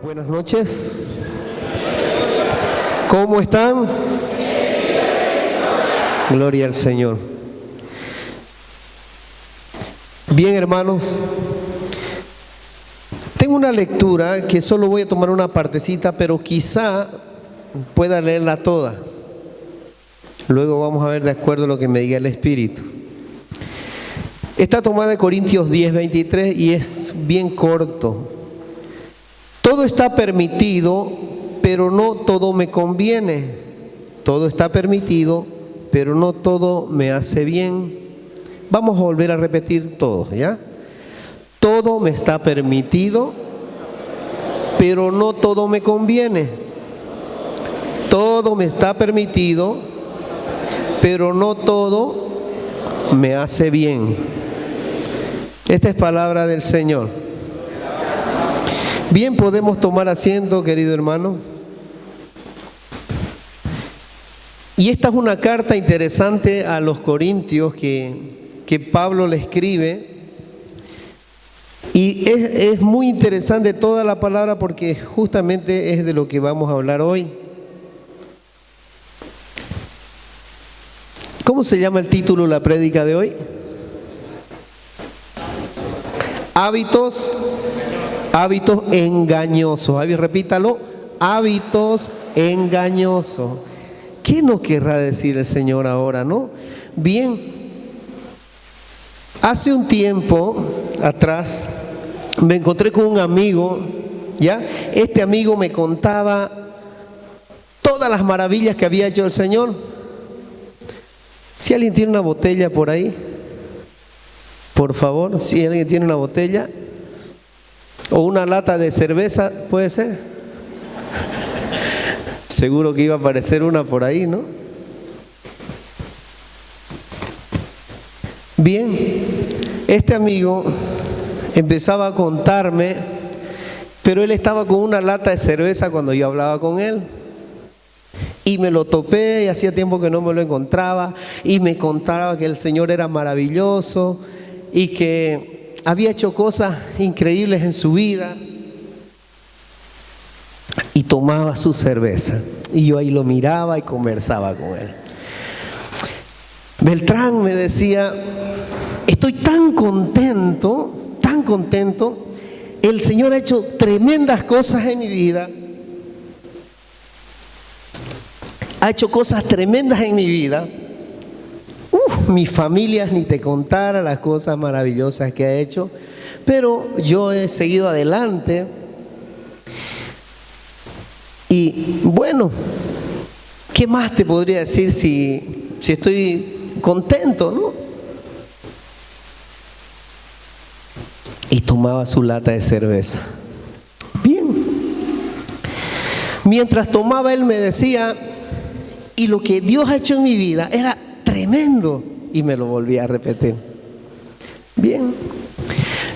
Buenas noches. ¿Cómo están? Gloria al Señor. Bien, hermanos. Tengo una lectura que solo voy a tomar una partecita, pero quizá pueda leerla toda. Luego vamos a ver de acuerdo a lo que me diga el Espíritu. Está tomada de Corintios 10:23 y es bien corto. Todo está permitido, pero no todo me conviene. Todo está permitido, pero no todo me hace bien. Vamos a volver a repetir todo, ¿ya? Todo me está permitido, pero no todo me conviene. Todo me está permitido, pero no todo me hace bien. Esta es palabra del Señor. Bien, podemos tomar asiento, querido hermano. Y esta es una carta interesante a los corintios que Pablo le escribe. Y es muy interesante toda la palabra porque justamente es de lo que vamos a hablar hoy. ¿Cómo se llama el título de la prédica de hoy? Hábitos engañosos. A ver, repítalo. Hábitos engañosos. ¿Qué nos querrá decir el Señor ahora, no? Bien. Hace un tiempo atrás me encontré con un amigo, ¿ya? Este amigo me contaba todas las maravillas que había hecho el Señor. Si alguien tiene una botella por ahí, por favor, si alguien tiene una botella o una lata de cerveza, puede ser. Seguro que iba a aparecer una por ahí, ¿no? Bien, este amigo empezaba a contarme, pero él estaba con una lata de cerveza cuando yo hablaba con él. Y me lo topé y hacía tiempo que no me lo encontraba y me contaba que el Señor era maravilloso y que había hecho cosas increíbles en su vida y tomaba su cerveza y yo ahí lo miraba y conversaba con él. Beltrán me decía, estoy tan contento, el Señor ha hecho tremendas cosas en mi vida. Ha hecho cosas tremendas en mi vida. Mi familia ni te contara las cosas maravillosas que ha hecho, pero yo he seguido adelante. Y bueno, ¿qué más te podría decir si estoy contento, no? Y tomaba su lata de cerveza. Bien. Mientras tomaba, él me decía, y lo que Dios ha hecho en mi vida era tremendo. Y me lo volví a repetir. Bien.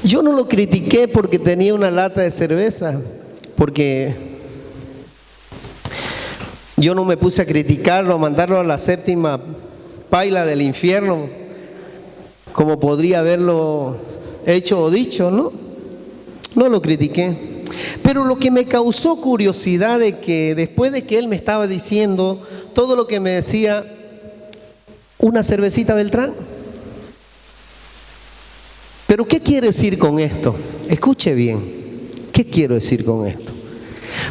Yo no lo critiqué porque tenía una lata de cerveza, porque yo no me puse a criticarlo, a mandarlo a la séptima paila del infierno, como podría haberlo hecho o dicho, ¿no? No lo critiqué. Pero lo que me causó curiosidad de que después de que él me estaba diciendo todo lo que me decía, una cervecita, Beltrán. Pero ¿qué quiere decir con esto? Escuche bien. ¿Qué quiero decir con esto?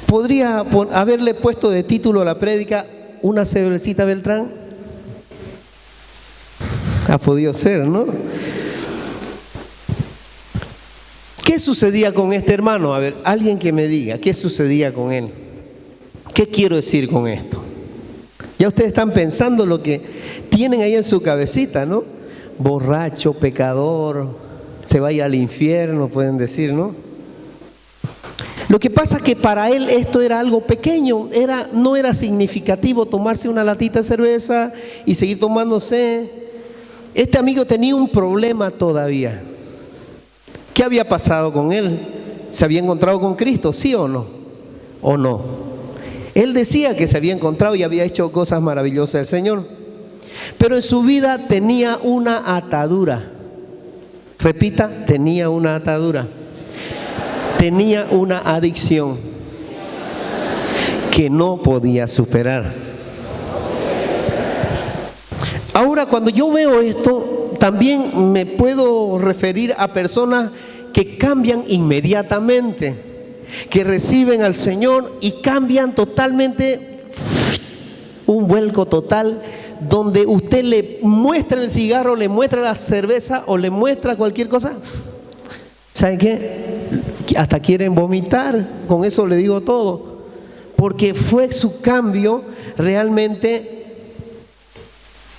Podría haberle puesto de título a la prédica, una cervecita, Beltrán. Ha podido ser, ¿no? ¿Qué sucedía con este hermano? A ver, alguien que me diga, ¿qué sucedía con él? ¿Qué quiero decir con esto? Ya ustedes están pensando lo que tienen ahí en su cabecita, ¿no? Borracho, pecador, se va a ir al infierno, pueden decir, ¿no? Lo que pasa es que para él esto era algo pequeño, no era significativo tomarse una latita de cerveza y seguir tomándose. Este amigo tenía un problema todavía. ¿Qué había pasado con él? ¿Se había encontrado con Cristo? ¿Sí o no? ¿O no? Él decía que se había encontrado y había hecho cosas maravillosas del Señor. Pero en su vida tenía una atadura. Repita, tenía una atadura. Tenía una adicción. que no podía superar. Ahora, cuando yo veo esto, también me puedo referir a personas que cambian inmediatamente, que reciben al Señor y cambian totalmente, un vuelco total, donde usted le muestra el cigarro, le muestra la cerveza o le muestra cualquier cosa. ¿Saben qué? Hasta quieren vomitar, con eso le digo todo, porque fue su cambio realmente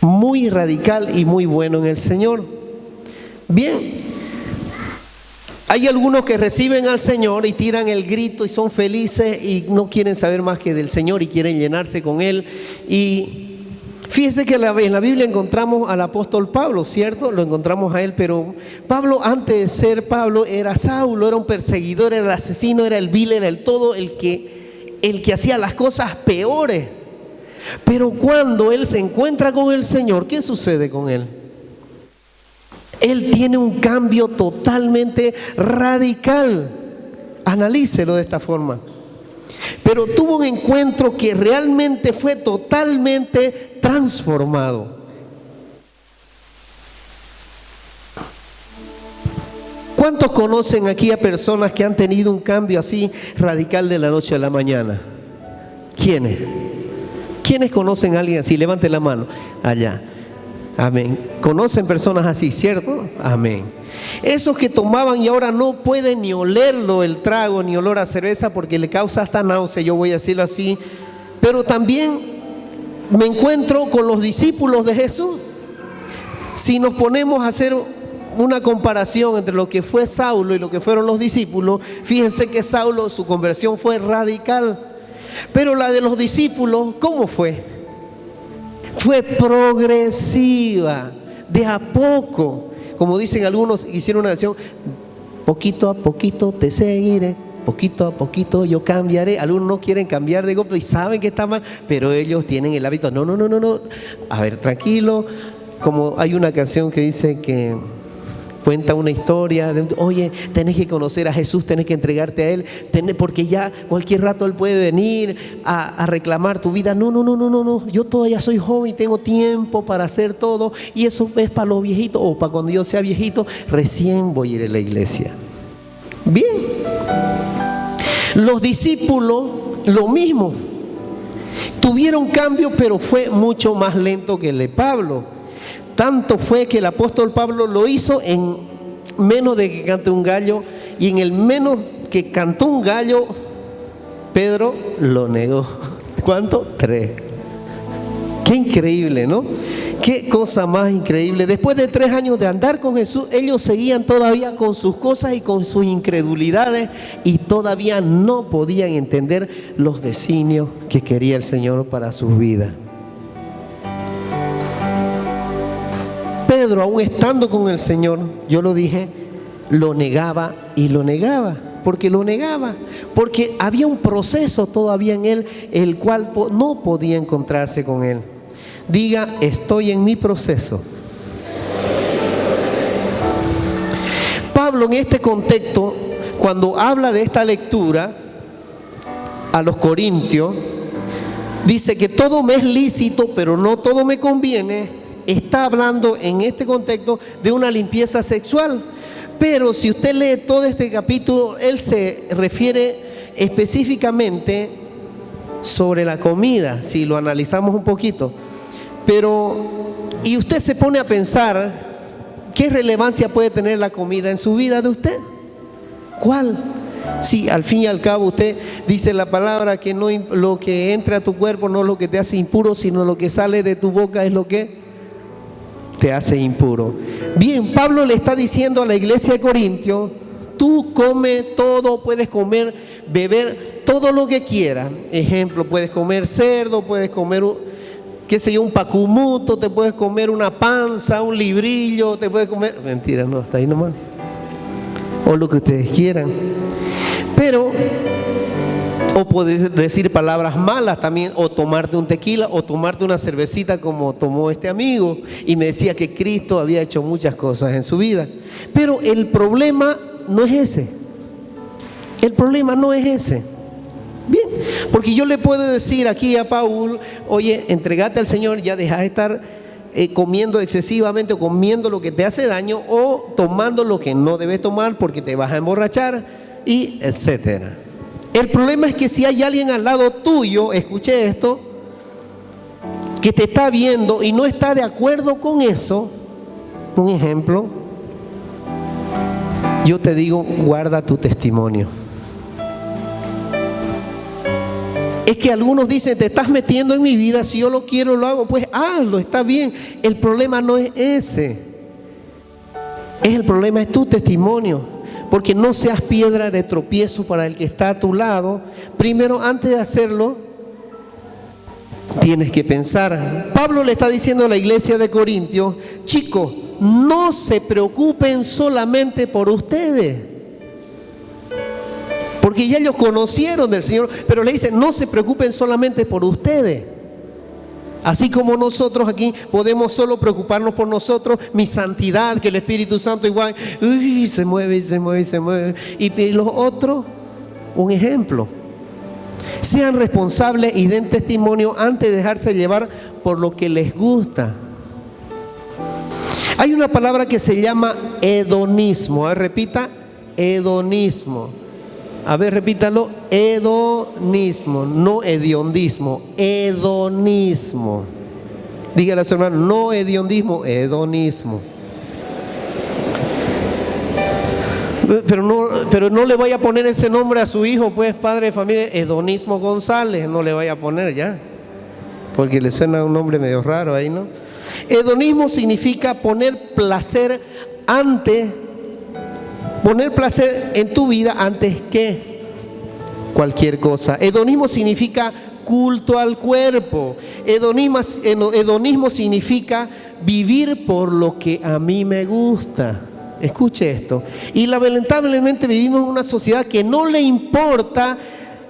muy radical y muy bueno en el Señor. Bien, hay algunos que reciben al Señor y tiran el grito y son felices y no quieren saber más que del Señor y quieren llenarse con Él. Y fíjese que en la Biblia encontramos al apóstol Pablo, ¿cierto? Lo encontramos a él, pero Pablo, antes de ser Pablo, era Saulo, era un perseguidor, era el asesino, era el vil, era el todo, el que hacía las cosas peores. Pero cuando él se encuentra con el Señor, ¿qué sucede con él? Él tiene un cambio totalmente radical. Analícelo de esta forma. Pero tuvo un encuentro que realmente fue totalmente transformado. ¿Cuántos conocen aquí a personas que han tenido un cambio así radical de la noche a la mañana? ¿Quiénes? ¿Quiénes conocen a alguien así? Levanten la mano. Allá. Amén. ¿Conocen personas así, cierto? Amén. Esos que tomaban y ahora no pueden ni olerlo el trago, ni olor a cerveza, porque le causa hasta náusea, yo voy a decirlo así. Pero también me encuentro con los discípulos de Jesús. Si nos ponemos a hacer una comparación entre lo que fue Saulo y lo que fueron los discípulos, fíjense que Saulo, su conversión fue radical. Pero la de los discípulos, ¿cómo fue? Fue progresiva, de a poco. Como dicen algunos, hicieron una canción, poquito a poquito te seguiré, poquito a poquito yo cambiaré. Algunos no quieren cambiar de golpe y saben que está mal, pero ellos tienen el hábito, no. A ver, tranquilo. Como hay una canción que dice que cuenta una historia de, oye, tenés que conocer a Jesús, tenés que entregarte a Él, porque ya cualquier rato Él puede venir a reclamar tu vida. No, yo todavía soy joven y tengo tiempo para hacer todo, y eso es para los viejitos, o para cuando yo sea viejito, recién voy a ir a la iglesia. Bien, los discípulos, lo mismo, tuvieron cambio, pero fue mucho más lento que el de Pablo. Tanto fue que el apóstol Pablo lo hizo en menos de que cante un gallo, y en el menos que cantó un gallo, Pedro lo negó. ¿Cuánto? 3. Qué increíble, ¿no? Qué cosa más increíble. Después de 3 años de andar con Jesús, ellos seguían todavía con sus cosas y con sus incredulidades, y todavía no podían entender los designios que quería el Señor para sus vidas. Pedro, aún estando con el Señor, yo lo dije, lo negaba y lo negaba. Porque lo negaba, porque había un proceso todavía en él, el cual no podía encontrarse con él. Diga, estoy en mi proceso. Pablo, en este contexto, cuando habla de esta lectura a los corintios, dice que todo me es lícito, pero no todo me conviene. Está hablando en este contexto de una limpieza sexual. Pero si usted lee todo este capítulo, él se refiere específicamente sobre la comida, si lo analizamos un poquito. Pero, y usted se pone a pensar, ¿qué relevancia puede tener la comida en su vida de usted? ¿Cuál? Sí, al fin y al cabo usted dice la palabra que no, lo que entra a tu cuerpo no es lo que te hace impuro, sino lo que sale de tu boca es lo que te hace impuro. Bien, Pablo le está diciendo a la iglesia de Corintios, tú come todo, puedes comer, beber todo lo que quieras. Ejemplo, puedes comer cerdo, puedes comer, qué sé yo, un pacumuto, te puedes comer una panza, un librillo, te puedes comer, mentira, no, hasta ahí nomás, o lo que ustedes quieran. Pero, o puedes decir palabras malas también, o tomarte un tequila, o tomarte una cervecita como tomó este amigo, y me decía que Cristo había hecho muchas cosas en su vida. Pero el problema no es ese. El problema no es ese. Bien, Porque yo le puedo decir aquí a Paul, oye, entregate al Señor, ya deja de estar comiendo excesivamente o comiendo lo que te hace daño o tomando lo que no debes tomar porque te vas a emborrachar y etcétera. El problema es que si hay alguien al lado tuyo, escuche esto, que te está viendo y no está de acuerdo con eso, un ejemplo, yo te digo, guarda tu testimonio. Es que algunos dicen, te estás metiendo en mi vida, si yo lo quiero lo hago, pues hazlo, está bien. El problema no es ese. El problema es tu testimonio. Porque no seas piedra de tropiezo para el que está a tu lado. Primero, antes de hacerlo, tienes que pensar. Pablo le está diciendo a la iglesia de Corintios, chicos, no se preocupen solamente por ustedes. Porque ya ellos conocieron del Señor, pero le dicen, no se preocupen solamente por ustedes. Así como nosotros aquí podemos solo preocuparnos por nosotros, mi santidad, que el Espíritu Santo igual, se mueve, se mueve, se mueve. Y los otros, un ejemplo. Sean responsables y den testimonio antes de dejarse llevar por lo que les gusta. Hay una palabra que se llama hedonismo. A ver, repita, hedonismo. A ver, repítalo, hedonismo, no hediondismo, hedonismo. Dígale a su hermano, no hediondismo, hedonismo. Pero no le vaya a poner ese nombre a su hijo, pues, padre de familia, Hedonismo González, no le vaya a poner ya, porque le suena un nombre medio raro ahí, ¿no? Hedonismo significa poner placer en tu vida antes que cualquier cosa. Hedonismo significa culto al cuerpo. Hedonismo significa vivir por lo que a mí me gusta. Escuche esto. Y lamentablemente vivimos en una sociedad que no le importa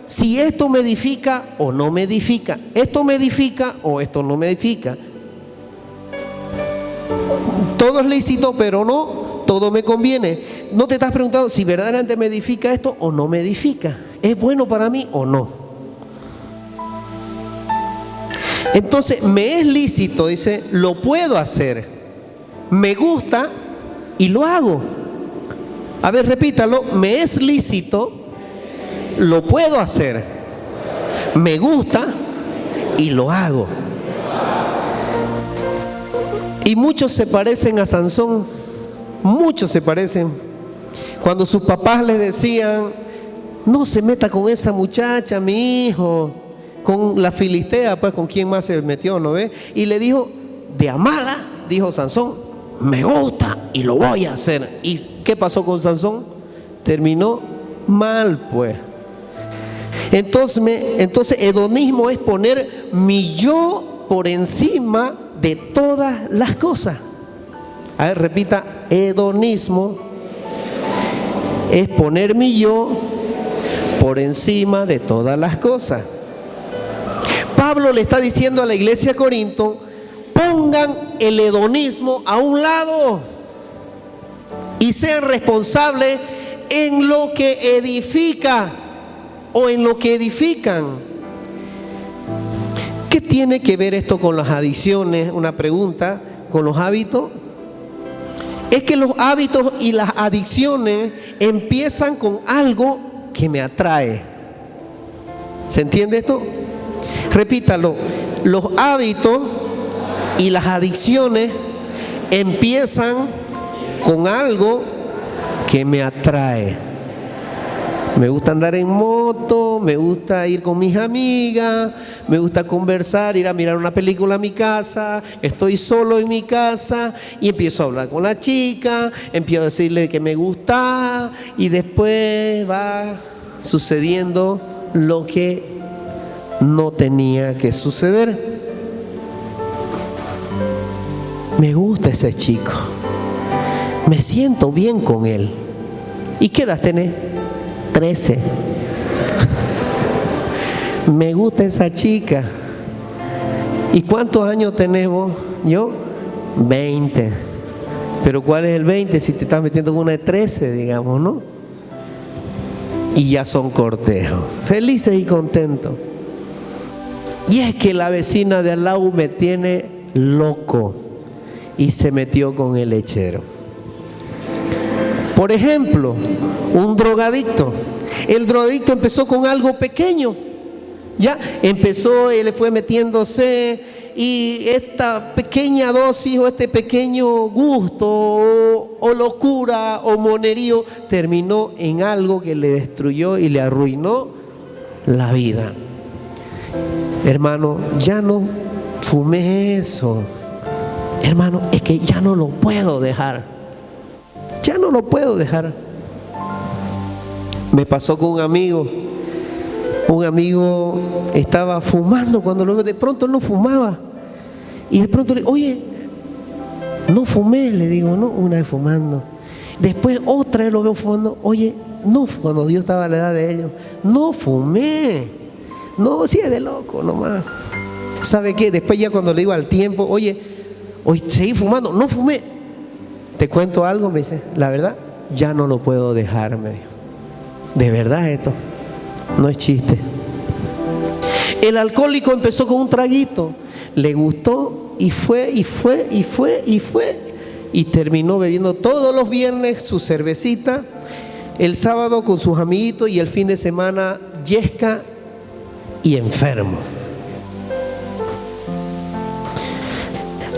si esto me edifica o no me edifica. Esto me edifica o esto no me edifica. Todo es lícito, pero no todo me conviene. No te estás preguntando si verdaderamente me edifica esto o no me edifica. ¿Es bueno para mí o no? Entonces, me es lícito, dice, lo puedo hacer. Me gusta y lo hago. A ver, repítalo, me es lícito, lo puedo hacer. Me gusta y lo hago. Y muchos se parecen a Sansón, muchos se parecen. Cuando sus papás le decían, no se meta con esa muchacha, mi hijo, con la filistea, pues con quién más se metió, ¿no ve? Y le dijo, de amada, dijo Sansón, me gusta y lo voy a hacer. ¿Y qué pasó con Sansón? Terminó mal, pues. Entonces hedonismo es poner mi yo por encima de todas las cosas. A ver, repita, hedonismo es poner mi yo por encima de todas las cosas. Pablo le está diciendo a la iglesia de Corinto, pongan el hedonismo a un lado y sean responsables en lo que edifica o en lo que edifican. ¿Qué tiene que ver esto con las adicciones? Una pregunta, con los hábitos. Es que los hábitos y las adicciones empiezan con algo que me atrae. ¿Se entiende esto? Repítalo. Los hábitos y las adicciones empiezan con algo que me atrae. Me gusta andar en moto, me gusta ir con mis amigas, me gusta conversar, ir a mirar una película a mi casa, estoy solo en mi casa y empiezo a hablar con la chica, empiezo a decirle que me gusta y después va sucediendo lo que no tenía que suceder. Me gusta ese chico, me siento bien con él. ¿Y qué edad tenés? 13. Me gusta esa chica. ¿Y cuántos años tenés vos? Yo, 20. Pero ¿cuál es el 20 si te estás metiendo con una de 13, digamos, no? y ya son cortejos, felices y contentos. Y es que la vecina de al lado me tiene loco y se metió con el lechero. Por ejemplo, un drogadicto. El drogadicto empezó con algo pequeño. Ya empezó, él fue metiéndose, y esta pequeña dosis o este pequeño gusto o locura o monerío terminó en algo que le destruyó y le arruinó la vida. Hermano, ya no fumé eso. Hermano, es que ya no lo puedo dejar. Ya no lo puedo dejar. Me pasó con un amigo. Un amigo estaba fumando cuando luego de pronto él no fumaba. Y de pronto le digo, oye, no fumé, le digo, no, una vez fumando. Después otra vez lo veo fumando, oye, no, cuando Dios estaba a la edad de ellos, no fumé. No, sí es de loco nomás. ¿Sabe qué? Después ya cuando le digo al tiempo, oye, hoy seguí fumando, no fumé. Te cuento algo, me dice, la verdad, ya no lo puedo dejar, me dijo. De verdad esto, no es chiste. El alcohólico empezó con un traguito, le gustó y fue, y terminó bebiendo todos los viernes su cervecita, el sábado con sus amiguitos y el fin de semana yesca y enfermo.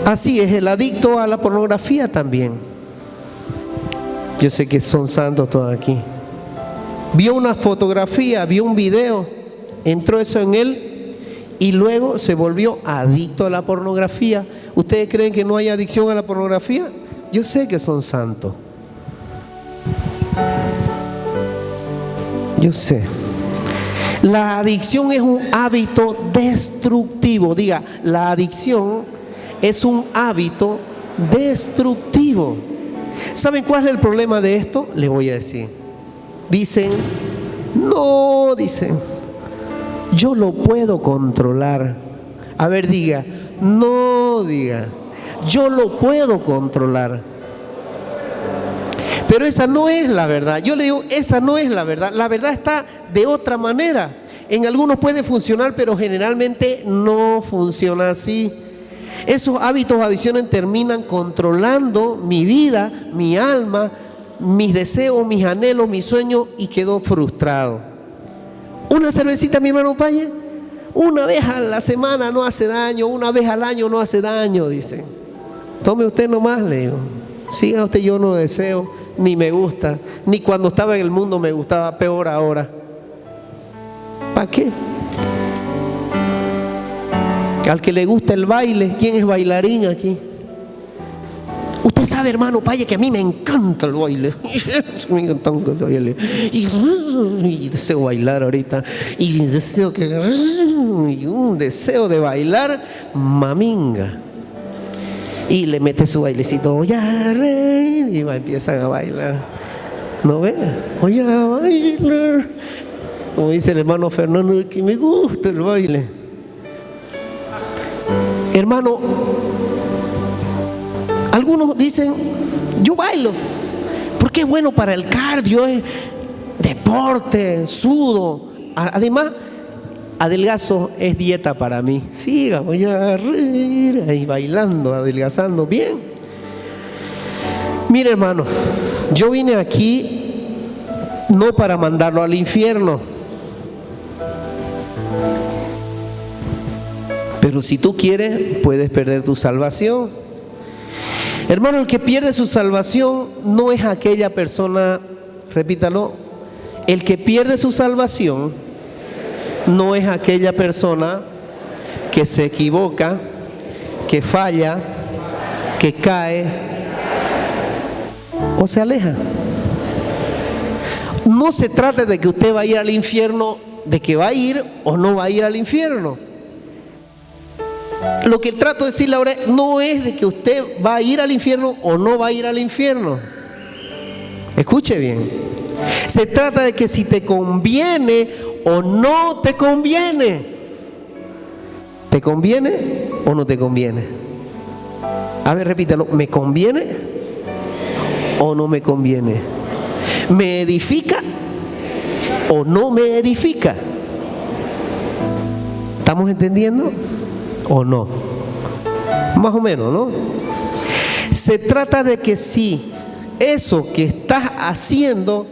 Así es el adicto a la pornografía también. Yo sé que son santos todos aquí. Vio una fotografía, vio un video, entró eso en él y luego se volvió adicto a la pornografía. ¿Ustedes creen que no hay adicción a la pornografía? Yo sé que son santos. Yo sé. La adicción es un hábito destructivo. Diga, la adicción es un hábito destructivo. ¿Saben cuál es el problema de esto? Les voy a decir. Dicen, yo lo puedo controlar. A ver, diga, yo lo puedo controlar. Pero esa no es la verdad. Yo le digo, esa no es la verdad. La verdad está de otra manera. En algunos puede funcionar, pero generalmente no funciona así. Esos hábitos o adicciones terminan controlando mi vida, mi alma, mis deseos, mis anhelos, mis sueños, y quedo frustrado. Una cervecita, mi hermano Paye, una vez a la semana no hace daño, una vez al año no hace daño, dicen. Tome usted nomás, le digo. Siga usted, yo no deseo, ni me gusta, ni cuando estaba en el mundo me gustaba, peor ahora. ¿Para qué? Al que le gusta el baile, ¿quién es bailarín aquí? Usted sabe, hermano Paye, que a mí me encanta el baile. Me encanta el baile. Y deseo bailar ahorita. Y deseo un deseo de bailar maminga. Y le mete su bailecito, voy a reír, y empiezan a bailar. ¿No ve? Voy a bailar. Como dice el hermano Fernando, que me gusta el baile. Hermano, algunos dicen, yo bailo, porque es bueno para el cardio, es deporte, sudo. Además, adelgazo, es dieta para mí. Sí, voy a reír, ahí bailando, adelgazando, bien. Mire, hermano, yo vine aquí no para mandarlo al infierno. Pero si tú quieres, puedes perder tu salvación. Hermano, el que pierde su salvación no es aquella persona, repítalo, el que pierde su salvación no es aquella persona que se equivoca, que falla, que cae o se aleja. No se trata de que usted va a ir al infierno, de que va a ir o no va a ir al infierno. Lo que trato de decirle ahora no es de que usted va a ir al infierno o no va a ir al infierno. Escuche bien. Se trata de que si te conviene o no te conviene. ¿Te conviene o no te conviene? A ver, repítalo. ¿Me conviene o no me conviene? ¿Me edifica o no me edifica. ¿Estamos entendiendo o no? Más o menos, ¿no? Se trata de que si eso que estás haciendo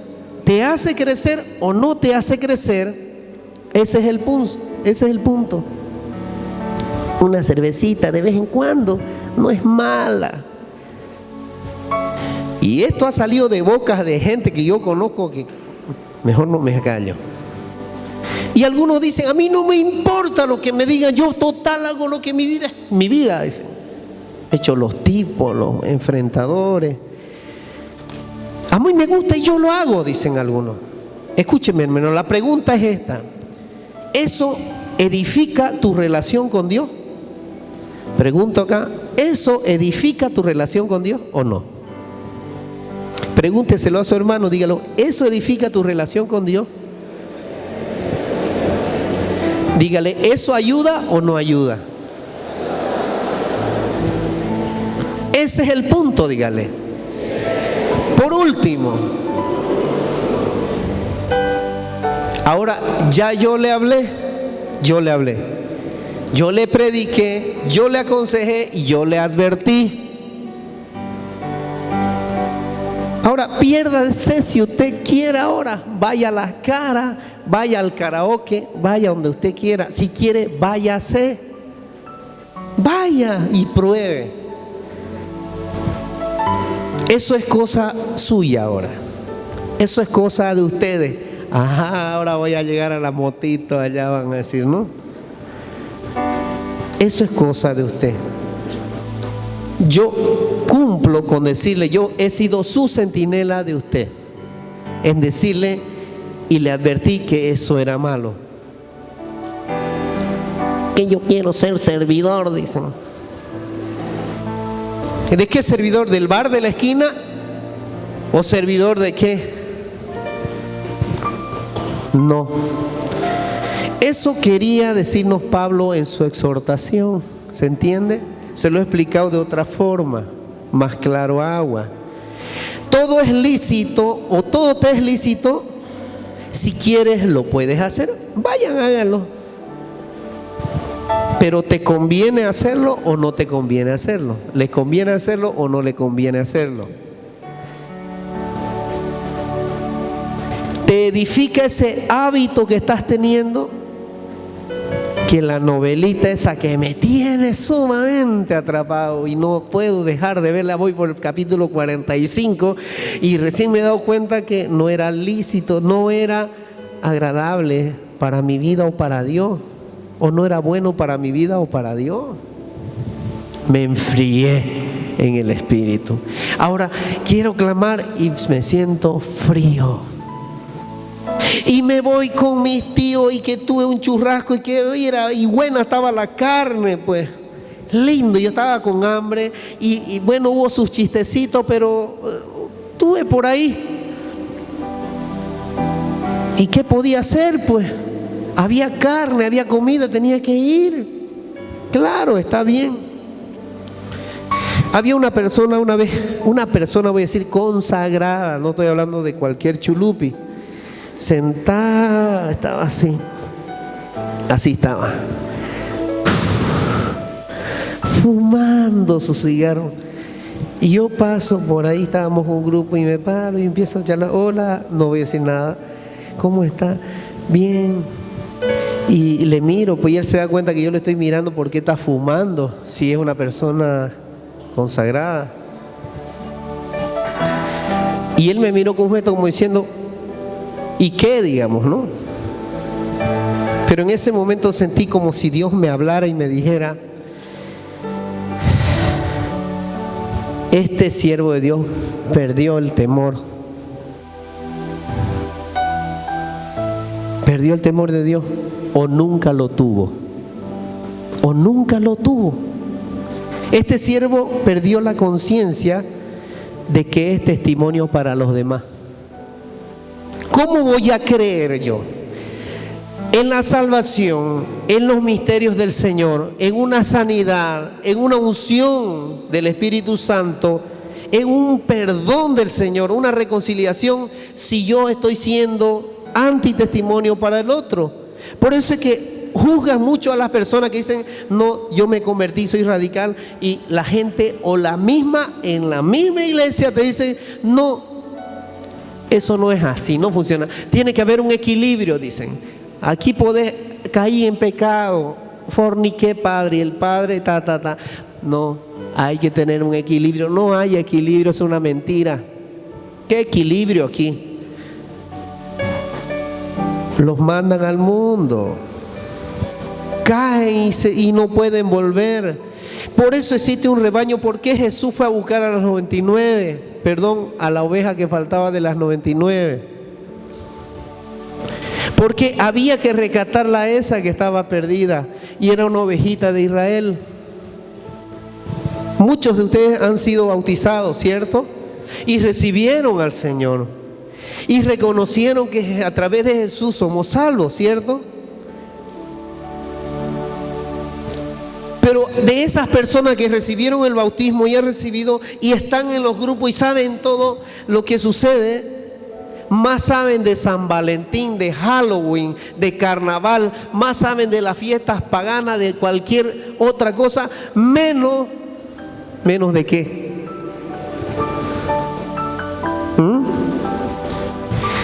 te hace crecer o no te hace crecer, ese es el punto. Ese es el punto. Una cervecita de vez en cuando no es mala. Y esto ha salido de bocas de gente que yo conozco que mejor no me callo. Y algunos dicen, a mí no me importa lo que me digan, yo total hago lo que mi vida, dicen. Hecho los tipos, los enfrentadores. A mí me gusta y yo lo hago, dicen algunos. Escúcheme, hermano, la pregunta es esta. ¿Eso edifica tu relación con Dios? Pregunto acá, ¿eso edifica tu relación con Dios o no? Pregúnteselo a su hermano, dígalo, ¿eso edifica tu relación con Dios? Dígale, ¿eso ayuda o no ayuda? Ese es el punto, dígale. Por último, ahora ya yo le hablé, yo le prediqué, yo le aconsejé y yo le advertí. Ahora piérdase si usted quiere ahora, vaya a las caras, vaya al karaoke, vaya donde usted quiera. Si quiere, váyase, vaya y pruebe. Eso es cosa suya ahora. Eso es cosa de ustedes. Ajá, ahora voy a llegar a la motito, allá van a decir, ¿no? Eso es cosa de usted. Yo cumplo con decirle, yo he sido su centinela de usted, en decirle y le advertí que eso era malo. Que yo quiero ser servidor, dicen. ¿De qué servidor? ¿Del bar de la esquina? ¿O servidor de qué? No. Eso quería decirnos Pablo en su exhortación. ¿Se entiende? Se lo he explicado de otra forma, más claro agua. Todo es lícito o todo te es lícito. Si quieres lo puedes hacer. Vayan, háganlo. Pero ¿te conviene hacerlo o no te conviene hacerlo? ¿Le conviene hacerlo o no le conviene hacerlo? ¿Te edifica ese hábito que estás teniendo? Que la novelita esa que me tiene sumamente atrapado y no puedo dejar de verla, voy por el capítulo 45 y recién me he dado cuenta que no era lícito, no era agradable para mi vida o para Dios, o no era bueno para mi vida o para Dios. Me enfrié en el espíritu. Ahora quiero clamar y me siento frío. Y me voy con mis tíos y que tuve un churrasco y que mira, y buena estaba la carne, pues lindo, yo estaba con hambre y bueno, hubo sus chistecitos, pero tuve por ahí. ¿Y qué podía hacer? Pues había carne, había comida, tenía que ir. Claro, está bien. Había una persona una vez, voy a decir consagrada, no estoy hablando de cualquier chulupi. Sentada, estaba así estaba, fumando su cigarro. Y yo paso por ahí, estábamos un grupo y me paro y empiezo a charlar. Hola, no voy a decir nada. ¿Cómo está? Bien. Y le miro, pues y él se da cuenta que yo le estoy mirando porque está fumando, si es una persona consagrada. Y él me miró con un gesto como diciendo, ¿y qué? Digamos, ¿no? Pero en ese momento sentí como si Dios me hablara y me dijera, este siervo de Dios perdió el temor. Perdió el temor de Dios o nunca lo tuvo. O nunca lo tuvo. Este siervo perdió la conciencia de que es testimonio para los demás. ¿Cómo voy a creer yo en la salvación, en los misterios del Señor, en una sanidad, en una unción del Espíritu Santo, en un perdón del Señor, una reconciliación, si yo estoy siendo antitestimonio para el otro. Por eso es que juzgan mucho a las personas que dicen, no, yo me convertí, soy radical, y la gente en la misma iglesia te dice, no, eso no es así, no funciona. Tiene que haber un equilibrio, dicen. Aquí podés caer en pecado, forniqué padre, el padre, No, hay que tener un equilibrio. No hay equilibrio, es una mentira. ¿Qué equilibrio aquí? Los mandan al mundo, caen y no pueden volver. Por eso existe un rebaño. ¿Por qué Jesús fue a buscar a las 99? Perdón, a la oveja que faltaba de las 99. Porque había que rescatarla a esa que estaba perdida, y era una ovejita de Israel. Muchos de ustedes han sido bautizados, ¿cierto? Y recibieron al Señor. Y reconocieron que a través de Jesús somos salvos, ¿cierto? Pero de esas personas que recibieron el bautismo y han recibido y están en los grupos y saben todo lo que sucede, más saben de San Valentín, de Halloween, de carnaval, más saben de las fiestas paganas, de cualquier otra cosa, menos de qué.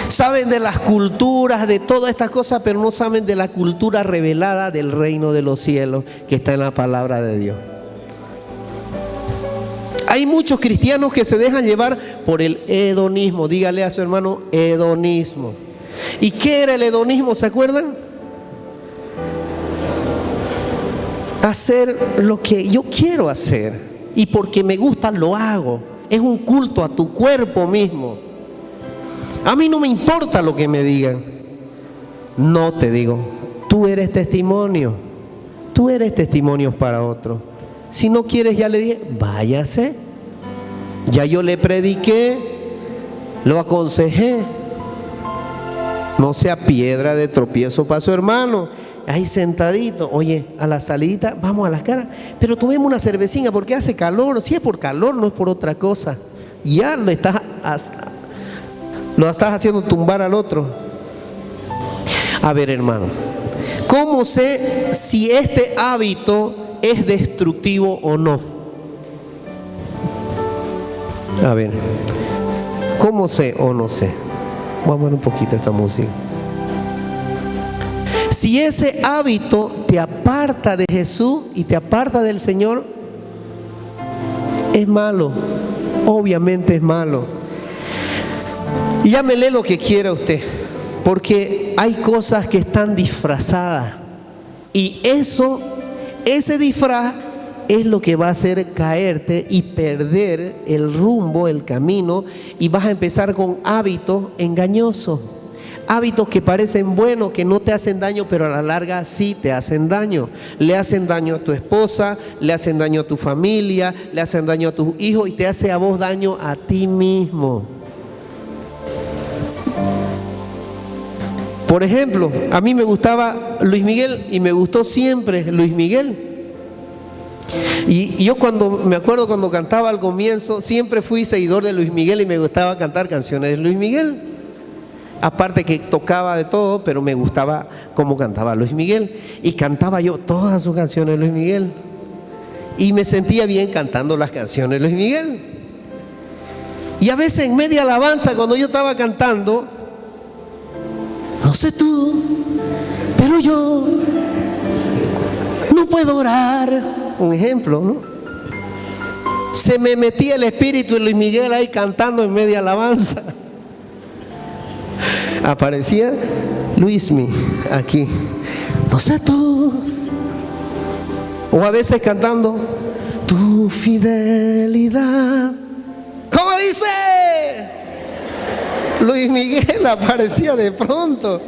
Saben de las culturas, de todas estas cosas, pero no saben de la cultura revelada del reino de los cielos que está en la palabra de Dios. Hay muchos cristianos que se dejan llevar por el hedonismo. Dígale a su hermano, hedonismo. ¿Y qué era el hedonismo? ¿Se acuerdan? Hacer lo que yo quiero hacer, y porque me gusta lo hago. Es un culto a tu cuerpo mismo. A mí no me importa lo que me digan. No, te digo, tú eres testimonio. Tú eres testimonio para otro. Si no quieres, ya le dije, váyase. Ya yo le prediqué, lo aconsejé. No sea piedra de tropiezo para su hermano. Ahí sentadito, oye, a la salidita, vamos a las caras, pero tomemos una cervecina porque hace calor. Si es por calor, no es por otra cosa. Ya lo estás haciendo tumbar al otro. A ver, hermano, ¿cómo sé si este hábito es destructivo o no? A ver, ¿cómo sé o no sé? Vamos a ver un poquito esta música. Si ese hábito te aparta de Jesús y te aparta del Señor, es malo. Obviamente es malo. Llámele lo que quiera usted, porque hay cosas que están disfrazadas, y ese disfraz es lo que va a hacer caerte y perder el rumbo, el camino, y vas a empezar con hábitos engañosos, hábitos que parecen buenos, que no te hacen daño, pero a la larga sí te hacen daño. Le hacen daño a tu esposa, le hacen daño a tu familia, le hacen daño a tus hijos, y te hace a vos daño a ti mismo. Por ejemplo, a mí me gustaba Luis Miguel, y me gustó siempre Luis Miguel. Y yo me acuerdo cuando cantaba al comienzo, siempre fui seguidor de Luis Miguel y me gustaba cantar canciones de Luis Miguel. Aparte que tocaba de todo, pero me gustaba cómo cantaba Luis Miguel. Y cantaba yo todas sus canciones de Luis Miguel. Y me sentía bien cantando las canciones de Luis Miguel. Y a veces en media alabanza, cuando yo estaba cantando, no sé tú, pero yo no puedo orar. Un ejemplo, ¿no? Se me metía el espíritu de Luis Miguel ahí cantando en media alabanza. Aparecía Luismi aquí. No sé tú. O a veces cantando tu fidelidad. ¿Cómo dice? Luis Miguel aparecía de pronto.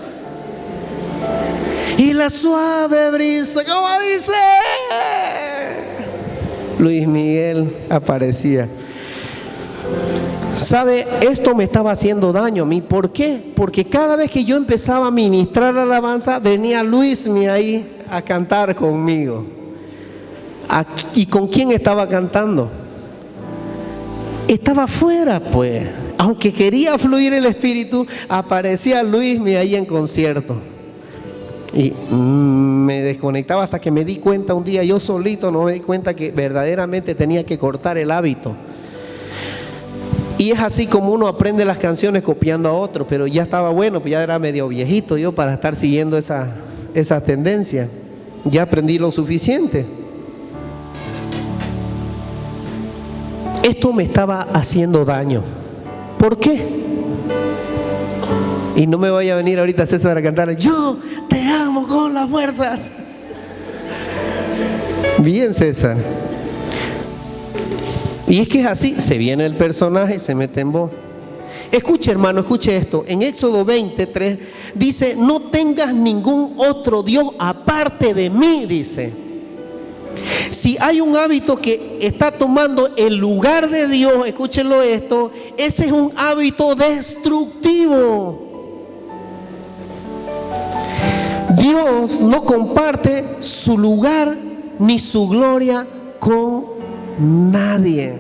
Y la suave brisa, ¿cómo dice? Luis Miguel aparecía. ¿Sabe? Esto me estaba haciendo daño a mí. ¿Por qué? Porque cada vez que yo empezaba a ministrar la alabanza, venía Luismi ahí a cantar conmigo. ¿Y con quién estaba cantando? Estaba afuera, pues. Aunque quería fluir el Espíritu, aparecía Luismi ahí en concierto. Y me desconectaba hasta que me di cuenta un día, yo solito no me di cuenta que verdaderamente tenía que cortar el hábito. Y es así como uno aprende las canciones copiando a otro, pero ya estaba bueno, pues ya era medio viejito yo para estar siguiendo esa tendencia. Ya aprendí lo suficiente. Esto me estaba haciendo daño. ¿Por qué? Y no me vaya a venir ahorita César a cantar, yo te amo con las fuerzas. Bien, César. Y es que es así, se viene el personaje y se mete en voz. Escuche, hermano, escuche esto. En Éxodo 23 dice, no tengas ningún otro Dios aparte de mí, dice. Si hay un hábito que está tomando el lugar de Dios, escúchenlo esto, ese es un hábito destructivo. Dios no comparte su lugar ni su gloria con nadie.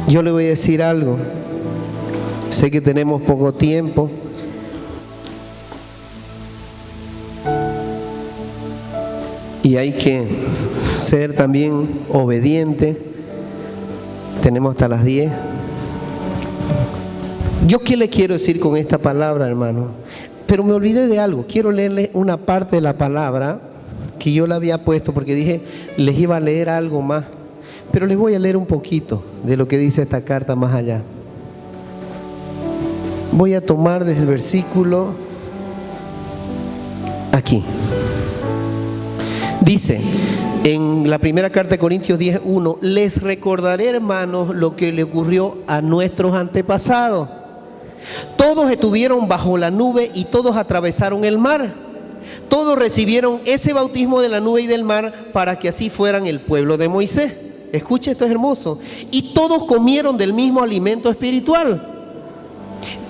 Yo le voy a decir algo. Sé que tenemos poco tiempo. Y hay que ser también obediente. Tenemos hasta las 10. ¿Yo qué le quiero decir con esta palabra, hermano? Pero me olvidé de algo. Quiero leerle una parte de la palabra que yo la había puesto porque dije, les iba a leer algo más. Pero les voy a leer un poquito de lo que dice esta carta más allá. Voy a tomar desde el versículo aquí. Dice en la primera carta de Corintios 10:1, les recordaré, hermanos, lo que le ocurrió a nuestros antepasados. Todos estuvieron bajo la nube y todos atravesaron el mar. Todos recibieron ese bautismo de la nube y del mar para que así fueran el pueblo de Moisés. Escuche, esto es hermoso. Y todos comieron del mismo alimento espiritual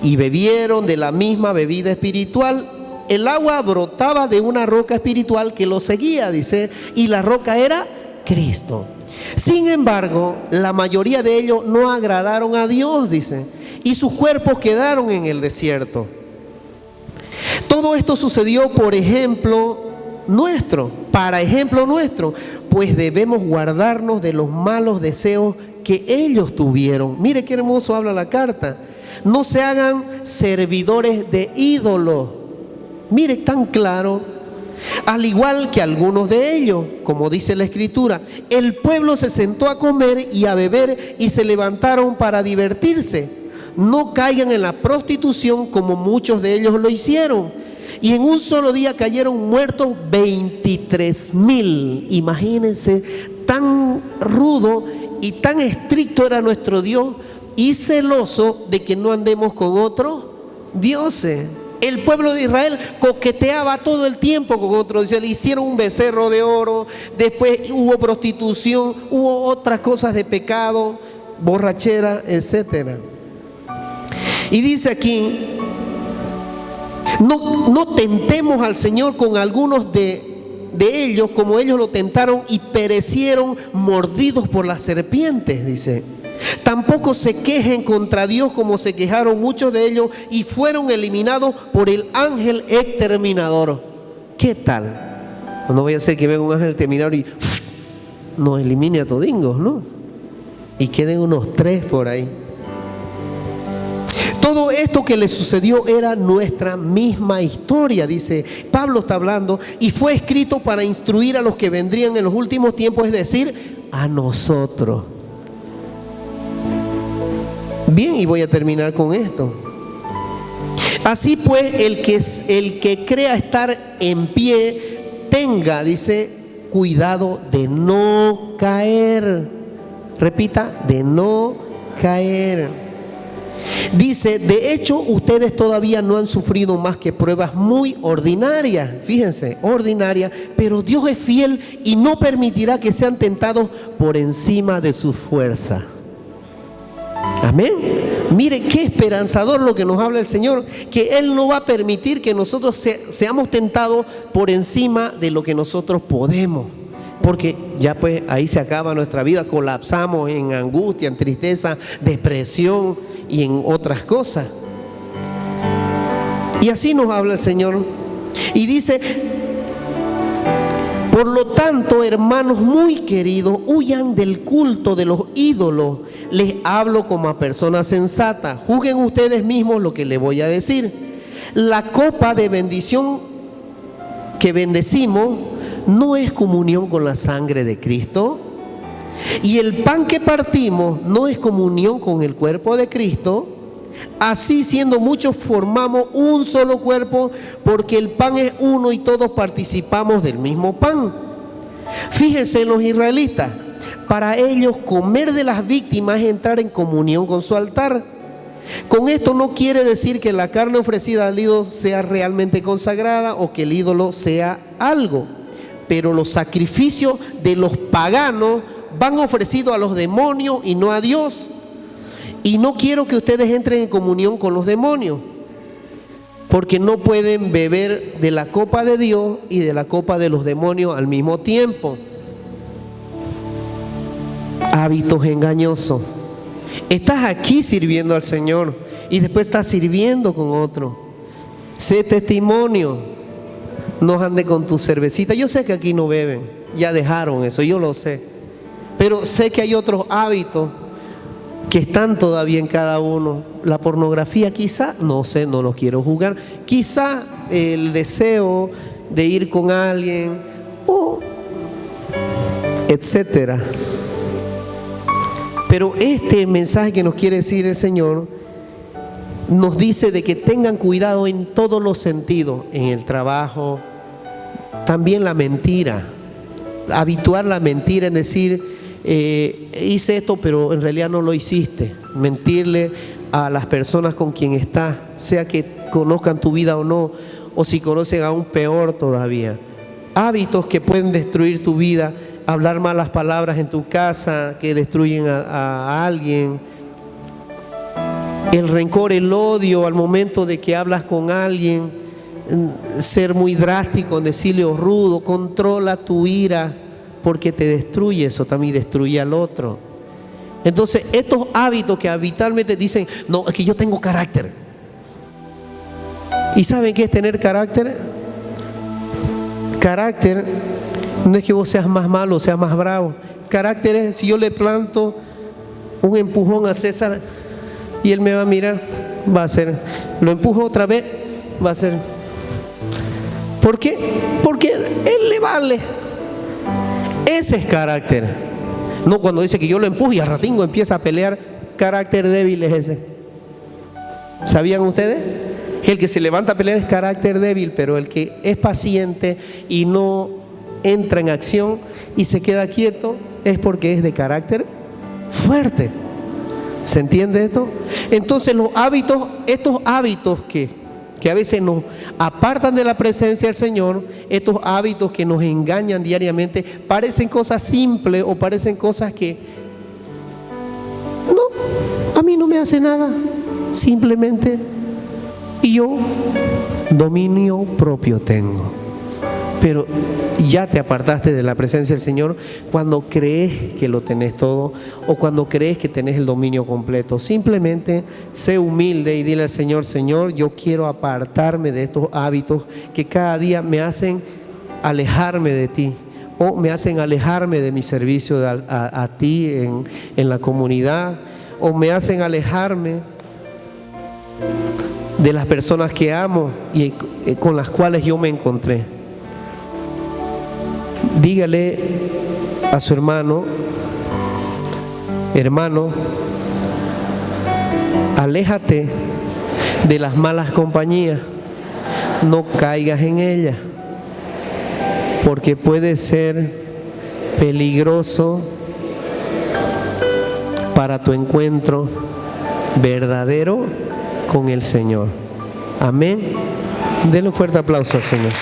y bebieron de la misma bebida espiritual. El agua brotaba de una roca espiritual que lo seguía, dice, y la roca era Cristo. Sin embargo, la mayoría de ellos no agradaron a Dios, dice, y sus cuerpos quedaron en el desierto. Todo esto sucedió por ejemplo nuestro, para ejemplo nuestro, pues debemos guardarnos de los malos deseos que ellos tuvieron. Mire qué hermoso habla la carta. No se hagan servidores de ídolos. Mire, tan claro. Al igual que algunos de ellos, como dice la Escritura, el pueblo se sentó a comer y a beber y se levantaron para divertirse. No caigan en la prostitución como muchos de ellos lo hicieron. Y en un solo día cayeron muertos 23,000. Imagínense, tan rudo y tan estricto era nuestro Dios y celoso de que no andemos con otros dioses. El pueblo de Israel coqueteaba todo el tiempo con otros dioses. Le hicieron un becerro de oro, después hubo prostitución, hubo otras cosas de pecado, borrachera, etcétera. Y dice aquí, no tentemos al Señor con algunos de ellos, como ellos lo tentaron y perecieron mordidos por las serpientes, dice. Tampoco se quejen contra Dios como se quejaron muchos de ellos y fueron eliminados por el ángel exterminador. ¿Qué tal? No vaya a ser que venga un ángel exterminador y nos elimine a todingos, ¿no? Y queden unos 3 por ahí. Todo esto que le sucedió era nuestra misma historia, dice Pablo, está hablando, y fue escrito para instruir a los que vendrían en los últimos tiempos, es decir, a nosotros. Bien, y voy a terminar con esto. Así pues, el que crea estar en pie, tenga, dice, cuidado de no caer. Repita, de no caer. Dice, de hecho, ustedes todavía no han sufrido más que pruebas muy ordinarias, fíjense, ordinarias, pero Dios es fiel y no permitirá que sean tentados por encima de su fuerza. Amén. Mire qué esperanzador lo que nos habla el Señor, que Él no va a permitir que nosotros seamos tentados por encima de lo que nosotros podemos. porque ya pues ahí se acaba nuestra vida, colapsamos en angustia, en tristeza, depresión y en otras cosas. Y así nos habla el Señor. Y dice: por lo tanto, hermanos muy queridos, huyan del culto de los ídolos. Les hablo como a personas sensatas. Juzguen ustedes mismos lo que les voy a decir. La copa de bendición que bendecimos no es comunión con la sangre de Cristo. Y el pan que partimos no es comunión con el cuerpo de Cristo. Así, siendo muchos, formamos un solo cuerpo, porque el pan es uno y todos participamos del mismo pan. Fíjense en los israelitas: para ellos comer de las víctimas es entrar en comunión con su altar. Con esto no quiere decir que la carne ofrecida al ídolo sea realmente consagrada o que el ídolo sea algo, pero los sacrificios de los paganos van ofrecidos a los demonios y no a Dios. Y no quiero que ustedes entren en comunión con los demonios, porque no pueden beber de la copa de Dios y de la copa de los demonios al mismo tiempo. Hábitos engañosos. Estás aquí sirviendo al Señor y después estás sirviendo con otro. Sé testimonio. No ande con tu cervecita. Yo sé que aquí no beben, ya dejaron eso, yo lo sé. Pero sé que hay otros hábitos que están todavía en cada uno. La pornografía quizá, no sé, no lo quiero juzgar. Quizá el deseo de ir con alguien, o etcétera. Pero este mensaje que nos quiere decir el Señor nos dice de que tengan cuidado en todos los sentidos, en el trabajo, también la mentira. Habituar la mentira en decir: hice esto, pero en realidad no lo hiciste. Mentirle a las personas con quien estás, sea que conozcan tu vida o no, o si conocen aún peor todavía. Hábitos que pueden destruir tu vida: hablar malas palabras en tu casa que destruyen a alguien. El rencor, el odio al momento de que hablas con alguien. Ser muy drástico en decirle o rudo. Controla tu ira, porque te destruye, eso también destruye al otro. Entonces, estos hábitos que habitualmente dicen: no, es que yo tengo carácter. ¿Y saben qué es tener carácter? Carácter no es que vos seas más malo o seas más bravo. Carácter es: si yo le planto un empujón a César y él me va a mirar, va a hacer. Lo empujo otra vez, va a hacer. ¿Por qué? Porque él le vale. Ese es carácter. No cuando dice que yo lo empujo y al ratingo empieza a pelear. Carácter débil es ese. ¿Sabían ustedes? El que se levanta a pelear es carácter débil, pero el que es paciente y no entra en acción y se queda quieto es porque es de carácter fuerte. ¿Se entiende esto? Entonces los hábitos, estos hábitos que a veces nos apartan de la presencia del Señor, estos hábitos que nos engañan diariamente, parecen cosas simples o parecen cosas que no, a mí no me hace nada, simplemente, y yo dominio propio tengo. Pero ya te apartaste de la presencia del Señor cuando crees que lo tenés todo o cuando crees que tenés el dominio completo. Simplemente sé humilde y dile al Señor: Señor, yo quiero apartarme de estos hábitos que cada día me hacen alejarme de ti o me hacen alejarme de mi servicio a ti en la comunidad, o me hacen alejarme de las personas que amo y con las cuales yo me encontré. Dígale a su hermano: hermano, aléjate de las malas compañías, no caigas en ellas, porque puede ser peligroso para tu encuentro verdadero con el Señor. Amén. Denle un fuerte aplauso al Señor.